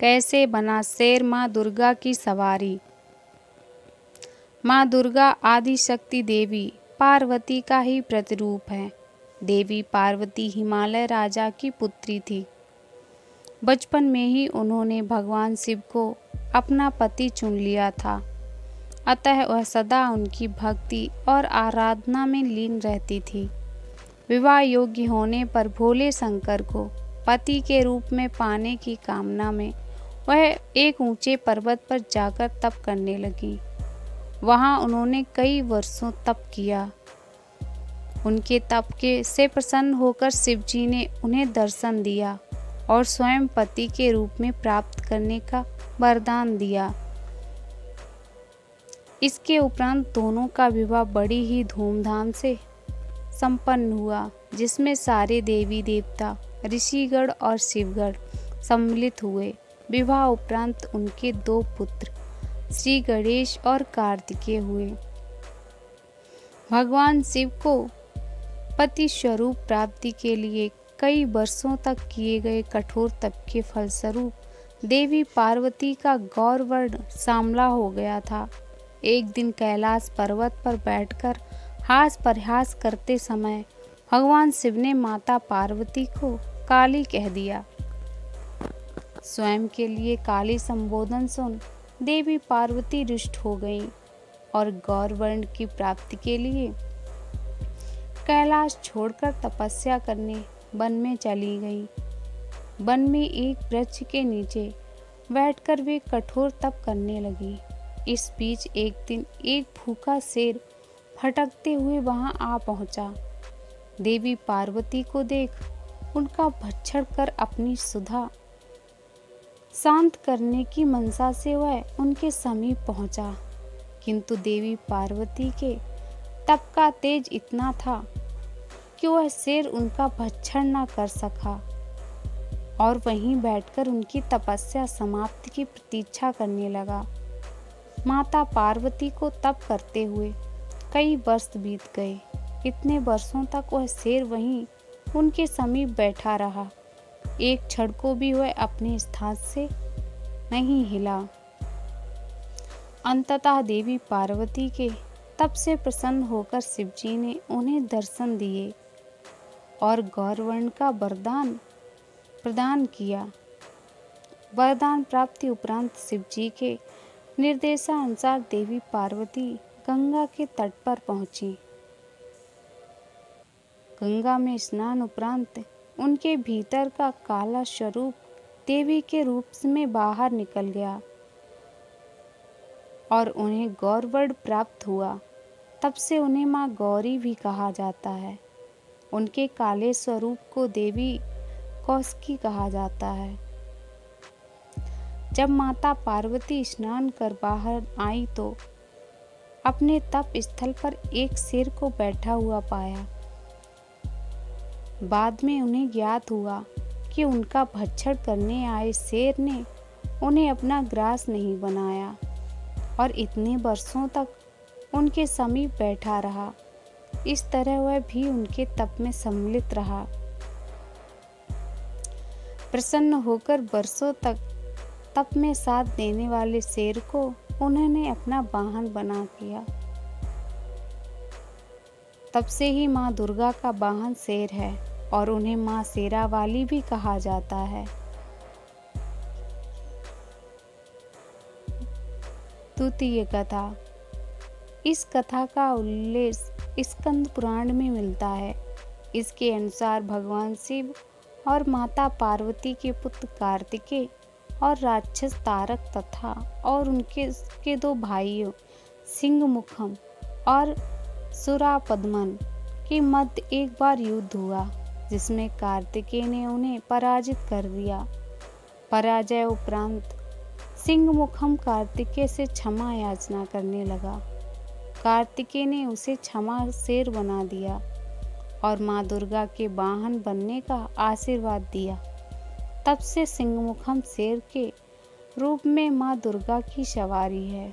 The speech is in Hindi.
कैसे बना शेर माँ दुर्गा की सवारी। माँ दुर्गा आदि शक्ति देवी पार्वती का ही प्रतिरूप है। देवी पार्वती हिमालय राजा की पुत्री थी। बचपन में ही उन्होंने भगवान शिव को अपना पति चुन लिया था, अतः वह सदा उनकी भक्ति और आराधना में लीन रहती थी। विवाह योग्य होने पर भोले शंकर को पति के रूप में पाने की कामना में वह एक ऊंचे पर्वत पर जाकर तप करने लगी। वहां उन्होंने कई वर्षों तप किया। उनके तप से प्रसन्न होकर शिवजी ने उन्हें दर्शन दिया और स्वयं पति के रूप में प्राप्त करने का वरदान दिया। इसके उपरांत दोनों का विवाह बड़ी ही धूमधाम से संपन्न हुआ, जिसमें सारे देवी देवता, ऋषिगण और शिवगण सम्मिलित हुए। विवाह उपरांत उनके 2 पुत्र श्री गणेश और कार्तिकेय हुए। भगवान शिव को पति स्वरूप प्राप्ति के लिए कई वर्षों तक किए गए कठोर तप के फलस्वरूप देवी पार्वती का गौरवर्ण सांवला हो गया था। एक दिन कैलाश पर्वत पर बैठकर हास परिहास करते समय भगवान शिव ने माता पार्वती को काली कह दिया। स्वयं के लिए काली संबोधन सुन देवी पार्वती रुष्ट हो गईं और गौरवर्ण की प्राप्ति के लिए कैलाश छोड़कर तपस्या करने वन में चली गईं। वन में एक वृक्ष के नीचे बैठकर वे कठोर तप करने लगी। इस बीच एक दिन एक भूखा शेर भटकते हुए वहां आ पहुंचा। देवी पार्वती को देख उनका भक्षण कर अपनी सुधा शांत करने की मनसा से वह उनके समीप पहुंचा, किंतु देवी पार्वती के तप का तेज इतना था कि वह शेर उनका भक्षण न कर सका और वहीं बैठकर उनकी तपस्या समाप्ति की प्रतीक्षा करने लगा। माता पार्वती को तप करते हुए कई वर्ष बीत गए। इतने वर्षों तक वह शेर वहीं उनके समीप बैठा रहा। एक क्षण को भी वह अपने स्थान से नहीं हिला। अंततः देवी पार्वती के तप से प्रसन्न होकर शिवजी ने उन्हें दर्शन दिए और गौरवर्ण का वरदान प्रदान किया। वरदान प्राप्ति उपरांत शिवजी के निर्देशानुसार देवी पार्वती गंगा के तट पर पहुंची। गंगा में स्नान उपरांत उनके भीतर का काला स्वरूप देवी के रूप में बाहर निकल गया और उन्हें गौरवर्ण प्राप्त हुआ। तब से उन्हें माँ गौरी भी कहा जाता है। उनके काले स्वरूप को देवी कौशिकी कहा जाता है। जब माता पार्वती स्नान कर बाहर आई तो अपने तप स्थल पर एक शेर को बैठा हुआ पाया। बाद में उन्हें ज्ञात हुआ कि उनका भक्षण करने आए शेर ने उन्हें अपना ग्रास नहीं बनाया और इतने वर्षों तक उनके समीप बैठा रहा। इस तरह वह भी उनके तप में सम्मिलित रहा। प्रसन्न होकर वर्षों तक तप में साथ देने वाले शेर को उन्होंने अपना वाहन बना किया। तब से ही माँ दुर्गा का वाहन शेर है और उन्हें माँ शेरावाली भी कहा जाता है। द्वितीय कथा। इस कथा का उल्लेख स्कंद पुराण में मिलता है। इसके अनुसार भगवान शिव और माता पार्वती के पुत्र कार्तिकेय और राक्षस तारक तथा और उनके 2 भाइयों सिंहमुखम और सुरापद्मन के मध्य एक बार युद्ध हुआ, जिसमें कार्तिकेय ने उन्हें पराजित कर दिया। पराजय उपरांत सिंहमुखम कार्तिकेय से क्षमा याचना करने लगा। कार्तिकेय ने उसे क्षमा शेर बना दिया और माँ दुर्गा के वाहन बनने का आशीर्वाद दिया। तब से सिंहमुखम शेर के रूप में माँ दुर्गा की सवारी है।